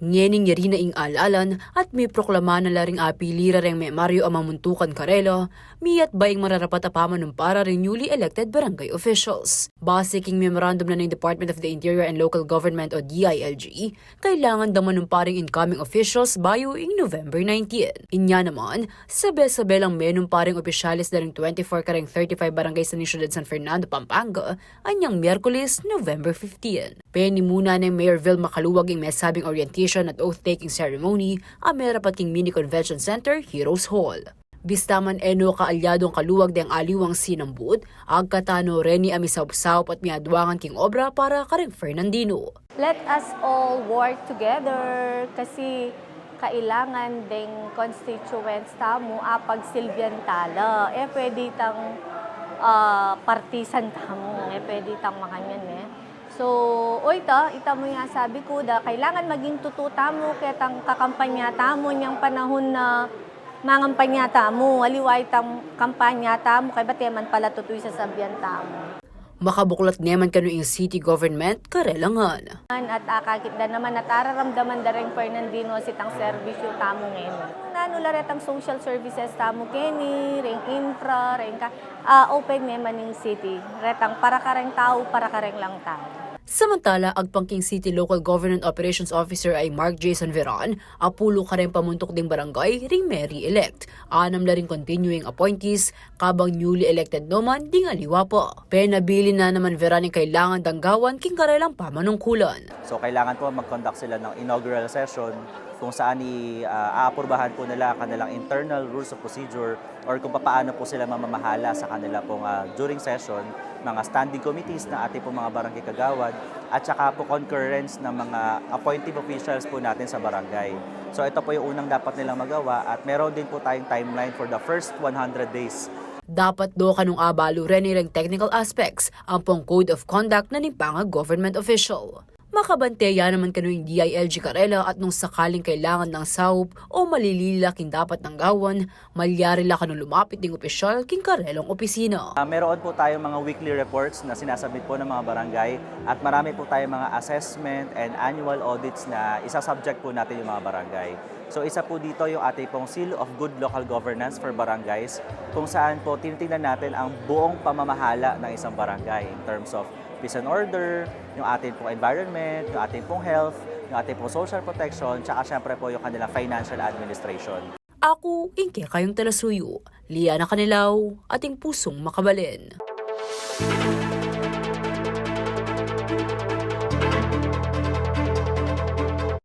Ngening yari na ing alalan at may proklama na laring apilira ring may Mario Amamuntukan Carela, miyat baying mararapat apaman ng para rin newly elected barangay officials. Base king memorandum na ng Department of the Interior and Local Government o DILG, kailangan daman ng paring incoming officials bayo ing November 19. Inya naman, sabi-sabi lang menong paring opisyalis na ring 24 kareng 35 barangay sa Ciudad San Fernando, Pampanga, anyang Miyerkules, November 15. Penny muna ng Mayor Vilma Caluwag ing may sabing orientation at oath-taking ceremony ang merapat king mini convention center, Heroes Hall. Bistaman eno kaalyadong kaluwag deng aliwang sinambut, agkatano reni amisawsawp at miadwangan king obra para kareng Fernandino. Let us all work together kasi kailangan ding constituents tamo apag silbian tala. Pwede tang partisan tamo, pwede tang makanyan So, ita mo nga sabi ko da, kailangan maging tututa mo ketang kakampanyata mo niyang panahon na mangampanyata mo, aliway tang kampanyata mo, kay bateman pala tutoy sa sabyanta mo. Makabuklat naman kano yung city government karelangan. At akakit da naman at araramdaman da rin Fernandino sitang serbisyo tamo ngayon. Nanula retang social services tamo keni, ring infra, ring open naman yung city. Retang para kareng tao, para kareng lang tao. Samantala, agpangking City Local Government Operations Officer ay Mark Jason Veran, apulo ka rin pamuntok ding barangay ring Mary-elect. Anam na rin continuing appointees, kabang newly elected naman ding aliwa pa. Penabili na naman Veran yung kailangan danggawan king karelang pamanungkulan. So kailangan po mag-conduct sila ng inaugural session kung saan aapurbahan po nila kanilang internal rules of procedure or kung paano po sila mamamahala sa kanila pong during session, mga standing committees na ating po mga barangay kagawad at saka po concurrence ng mga appointive officials po natin sa barangay. So ito po yung unang dapat nilang magawa at meron din po tayong timeline for the first 100 days. Dapat do kanong abalo rin ng technical aspects ang pong code of conduct na nimpanga government official. Makabanteya naman kano yung DILG Carela at nung sakaling kailangan ng saup o malilila king dapat ng gawan, malyari la kanong lumapit ng opisyal king Carelong opisina. Meron po tayong mga weekly reports na sinasabit po ng mga barangay at marami po tayong mga assessment and annual audits na isasubject po natin yung mga barangay. So isa po dito yung ating pong Seal of Good Local Governance for Barangays kung saan po tinitingnan natin ang buong pamamahala ng isang barangay in terms of peace and order, yung ating pong environment, yung ating pong health, yung ating pong social protection, tsaka syempre po yung kanilang financial administration. Ako, ingke kayong talasuyo, Liana Canilaw, ating pusong makabalin.